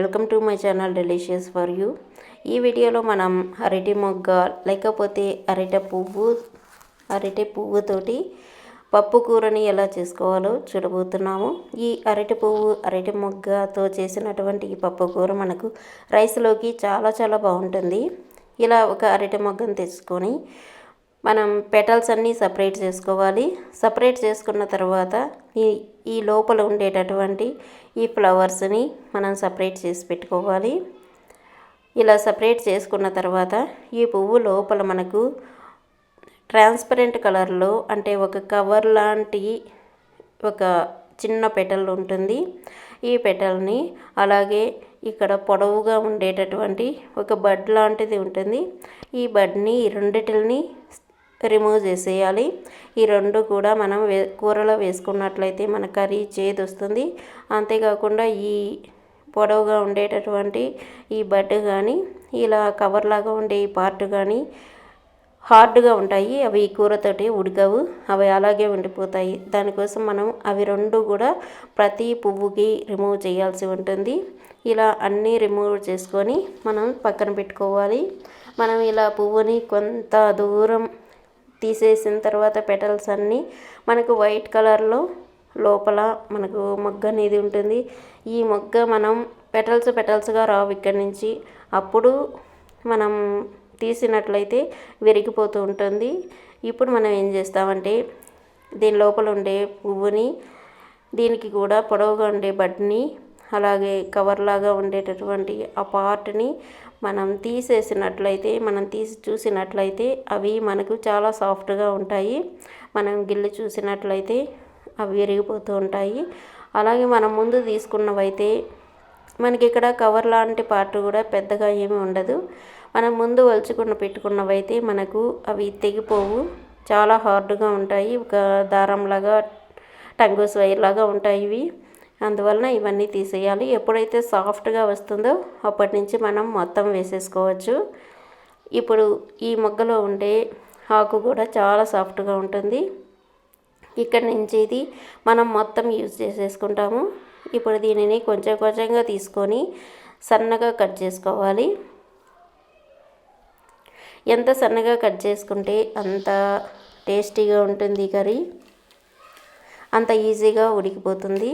Welcome to my channel delicious for you. ఈ వీడియోలో మనం అరటి మొగ్గ లేకపోతే అరటి పువ్వుతోటి పప్పు కూరని ఎలా చేసుకోవాలో చూడబోతున్నాము. ఈ అరటి పువ్వు అరటి మొగ్గతో చేసినటువంటి ఈ పప్పు కూర మనకు రైస్లోకి చాలా బాగుంటుంది. ఇలా ఒక అరటి మొగ్గను తెచ్చుకొని మనం పెటల్స్ అన్నీ సపరేట్ చేసుకోవాలి. సపరేట్ చేసుకున్న తర్వాత ఈ లోపల ఉండేటటువంటి ఈ ఫ్లవర్స్ని మనం సపరేట్ చేసి పెట్టుకోవాలి. ఇలా సపరేట్ చేసుకున్న తర్వాత ఈ పువ్వు లోపల మనకు ట్రాన్స్పరెంట్ కలర్లో అంటే ఒక కవర్ లాంటి ఒక చిన్న పెటల్ ఉంటుంది. ఈ పెటల్ని అలాగే ఇక్కడ పొడవుగా ఉండేటటువంటి ఒక బడ్ లాంటిది ఉంటుంది. ఈ బడ్ని ఈ రెండిటిని రిమూవ్ చేసేయాలి. ఈ రెండు కూడా మనం కూరలో వేసుకున్నట్లయితే మన కర్రీ చేదు వస్తుంది. అంతేకాకుండా ఈ పొడవుగా ఉండేటటువంటి ఈ బడ్ కానీ ఇలా కవర్ లాగా ఉండే ఈ పార్ట్ కానీ హార్డ్గా ఉంటాయి. అవి కూరతోటి ఉడకవు, అవి అలాగే ఉండిపోతాయి. దానికోసం మనం అవి రెండు కూడా ప్రతి పువ్వుకి రిమూవ్ చేయాల్సి ఉంటుంది. ఇలా అన్నీ రిమూవ్ చేసుకొని మనం పక్కన పెట్టుకోవాలి. మనం ఇలా పువ్వుని కొంత దూరం తీసేసిన తర్వాత పెటల్స్ అన్నీ మనకు వైట్ కలర్లో లోపల మనకు మొగ్గ అనేది ఉంటుంది. ఈ మొగ్గ మనం పెటల్స్గా రావు ఇక్కడి నుంచి. అప్పుడు మనం తీసినట్లయితే విరిగిపోతూ ఉంటుంది. ఇప్పుడు మనం ఏం చేస్తామంటే దీని లోపల ఉండే పువ్వుని దీనికి కూడా పొడవుగా ఉండే బడ్ని అలాగే కవర్ లాగా ఉండేటటువంటి ఆ పార్ట్ని మనం తీసేసినట్లయితే మనం తీసి చూసినట్లయితే అవి మనకు చాలా సాఫ్ట్గా ఉంటాయి. మనం గిల్లి చూసినట్లయితే అవి విరిగిపోతూ ఉంటాయి. అలాగే మనం ముందు తీసుకున్నవైతే మనకి ఇక్కడ కవర్ లాంటి పార్ట్ కూడా పెద్దగా ఏమీ ఉండదు. మనం ముందు పెట్టుకున్నవైతే మనకు అవి తెగిపోవు, చాలా హార్డ్గా ఉంటాయి. ఒక దారంలాగా టంగోస్ వైర్ లాగా ఉంటాయి ఇవి. అందువలన ఇవన్నీ తీసేయాలి. ఎప్పుడైతే సాఫ్ట్గా వస్తుందో అప్పటి నుంచి మనం మొత్తం వేసేసుకోవచ్చు. ఇప్పుడు ఈ మొగ్గలో ఉండే ఆకు కూడా చాలా సాఫ్ట్గా ఉంటుంది. ఇక్కడి నుంచి ఇది మనం మొత్తం యూజ్ చేసేసుకుంటాము. ఇప్పుడు దీనిని కొంచెంగా తీసుకొని సన్నగా కట్ చేసుకోవాలి. ఎంత సన్నగా కట్ చేసుకుంటే అంత టేస్టీగా ఉంటుంది కర్రీ, అంత ఈజీగా ఉడికిపోతుంది.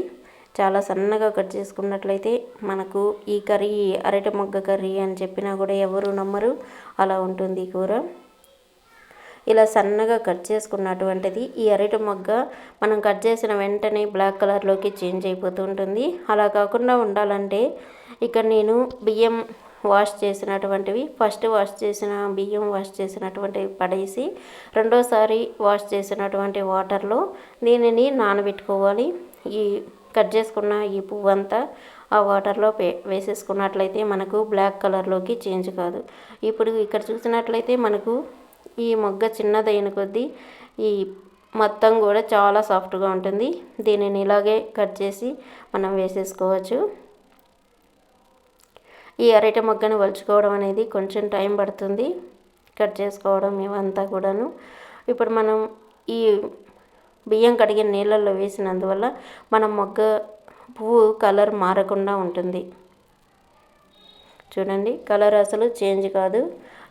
చాలా సన్నగా కట్ చేసుకున్నట్లయితే మనకు ఈ కర్రీ అరటి మొగ్గ కర్రీ అని చెప్పినా కూడా ఎవరు నమ్మరు, అలా ఉంటుంది ఈ కూర. ఇలా సన్నగా కట్ చేసుకున్నటువంటిది ఈ అరటి మొగ్గ మనం కట్ చేసిన వెంటనే బ్లాక్ కలర్లోకి చేంజ్ అయిపోతూ ఉంటుంది. అలా కాకుండా ఉండాలంటే ఇక్కడ నేను బియ్యం వాష్ చేసినటువంటివి ఫస్ట్ బియ్యం వాష్ చేసినటువంటివి పడేసి రెండోసారి వాష్ చేసినటువంటి వాటర్లో దీనిని నానబెట్టుకోవాలి. ఈ కట్ చేసుకున్న ఈ పువ్వు అంతా ఆ వాటర్లో వేసేసుకున్నట్లయితే మనకు బ్లాక్ కలర్లోకి చేంజ్ కాదు. ఇప్పుడు ఇక్కడ చూసినట్లయితే మనకు ఈ మొగ్గ చిన్నదైన కొద్దీ ఈ మొత్తం కూడా చాలా సాఫ్ట్గా ఉంటుంది. దీనిని ఇలాగే కట్ చేసి మనం వేసేసుకోవచ్చు. ఈ అరటి మొగ్గను వలుచుకోవడం అనేది కొంచెం టైం పడుతుంది, కట్ చేసుకోవడం ఇవంతా కూడాను. ఇప్పుడు మనం ఈ బియ్యం కడిగిన నీళ్ళల్లో వేసినందువల్ల మనం మొగ్గ పువ్వు కలర్ మారకుండా ఉంటుంది. చూడండి, కలర్ అసలు చేంజ్ కాదు.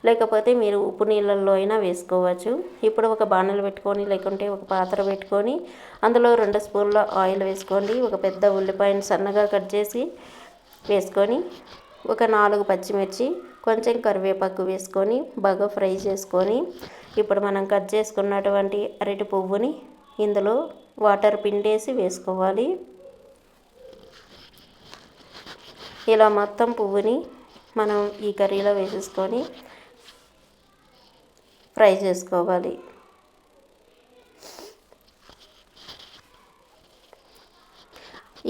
లేకపోతే మీరు ఉప్పు నీళ్ళల్లో అయినా వేసుకోవచ్చు. ఇప్పుడు ఒక బాణలు పెట్టుకొని లేకుంటే ఒక పాత్ర పెట్టుకొని అందులో 2 స్పూన్ల ఆయిల్ వేసుకోండి. ఒక పెద్ద ఉల్లిపాయను సన్నగా కట్ చేసి వేసుకొని ఒక 4 పచ్చిమిర్చి కొంచెం కరివేపాకు వేసుకొని బాగా ఫ్రై చేసుకొని ఇప్పుడు మనం కట్ చేసుకున్నటువంటి అరటి పువ్వుని ఇందులో వాటర్ పిండేసి వేసుకోవాలి. ఇలా మొత్తం పువ్వుని మనం ఈ కర్రీలో వేసేసుకొని ఫ్రై చేసుకోవాలి.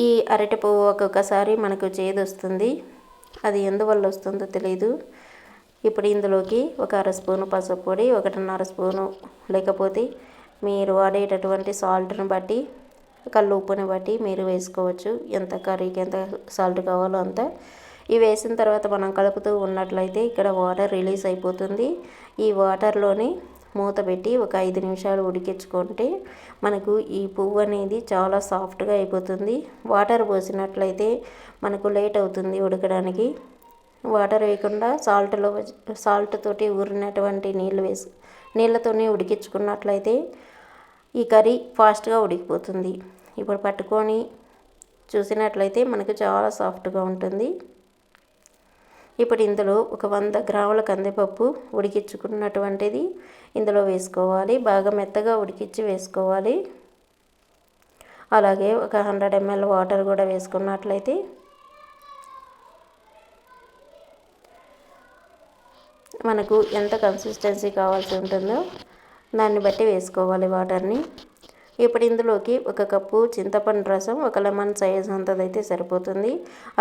ఈ అరటి పువ్వు ఒక్కొక్కసారి మనకు చేదు వస్తుంది, అది ఎందువల్ల వస్తుందో తెలియదు. ఇప్పుడు ఇందులోకి ఒక 1/2 స్పూను పసుపు పొడి, 1.5 స్పూను లేకపోతే మీరు వాడేటటువంటి సాల్ట్ని బట్టి కళ్ళు ఉప్పుని బట్టి మీరు వేసుకోవచ్చు. ఎంత కర్రీకి ఎంత సాల్ట్ కావాలో అంత. ఇవి వేసిన తర్వాత మనం కలుపుతూ ఉన్నట్లయితే ఇక్కడ వాటర్ రిలీజ్ అయిపోతుంది. ఈ వాటర్లోని మూత పెట్టి ఒక 5 నిమిషాలు ఉడికించుకుంటే మనకు ఈ పువ్వు అనేది చాలా సాఫ్ట్గా అయిపోతుంది. వాటర్ పోసినట్లయితే మనకు లేట్ అవుతుంది ఉడకడానికి. వాటర్ వేయకుండా సాల్ట్ తోటి ఊరినటువంటి నీళ్ళతోనే ఉడికించుకున్నట్లయితే ఈ కర్రీ ఫాస్ట్గా ఉడికిపోతుంది. ఇప్పుడు పట్టుకొని చూసినట్లయితే మనకు చాలా సాఫ్ట్గా ఉంటుంది. ఇప్పుడు ఇందులో ఒక 100 గ్రాముల కందిపప్పు ఉడికించుకున్నటువంటిది ఇందులో వేసుకోవాలి. బాగా మెత్తగా ఉడికించి వేసుకోవాలి. అలాగే ఒక 100 ml వాటర్ కూడా వేసుకున్నట్లయితే మనకు ఎంత కన్సిస్టెన్సీ కావాల్సి ఉంటుందో దాన్ని బట్టి వేసుకోవాలి వాటర్ని. ఇప్పుడు ఇందులోకి 1 కప్పు చింతపండు రసం, 1 లెమన్ సైజ్ అంతదైతే సరిపోతుంది.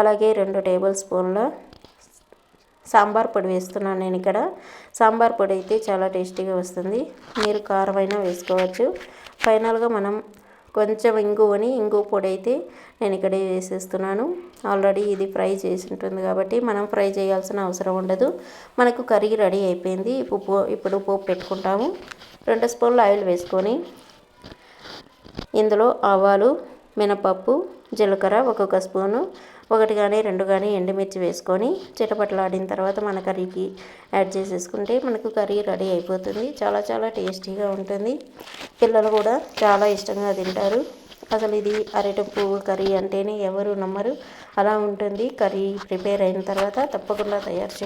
అలాగే 2 టేబుల్ స్పూన్ల సాంబార్ పొడి వేస్తున్నాను నేను ఇక్కడ. సాంబార్ పొడి అయితే చాలా టేస్టీగా వస్తుంది. మీరు కారమైనా వేసుకోవచ్చు. ఫైనల్గా మనం కొంచెం ఇంగువ పొడి అయితే నేను ఇక్కడే వేసేస్తున్నాను. ఆల్రెడీ ఇది ఫ్రై చేసి ఉంటుంది కాబట్టి మనం ఫ్రై చేయాల్సిన అవసరం ఉండదు. మనకు కర్రీ రెడీ అయిపోయింది. ఇప్పుడు పోపు పెట్టుకుంటాము. 2 స్పూన్ల ఆయిల్ వేసుకొని ఇందులో ఆవాలు, మినపప్పు, జీలకర్ర 1 స్పూను, 1 కానీ 2 కానీ ఎండుమిర్చి వేసుకొని చిటపటలాడిన తర్వాత మన కర్రీకి యాడ్ చేసేసుకుంటే మనకు కర్రీ రెడీ అయిపోతుంది. చాలా చాలా టేస్టీగా ఉంటుంది. పిల్లలు కూడా చాలా ఇష్టంగా తింటారు. అసలు ఇది అరటి పువ్వు కర్రీ అంటేనే ఎవరు నమ్మరు, అలా ఉంటుంది. కర్రీ ప్రిపేర్ అయిన తర్వాత తప్పకుండా తయారు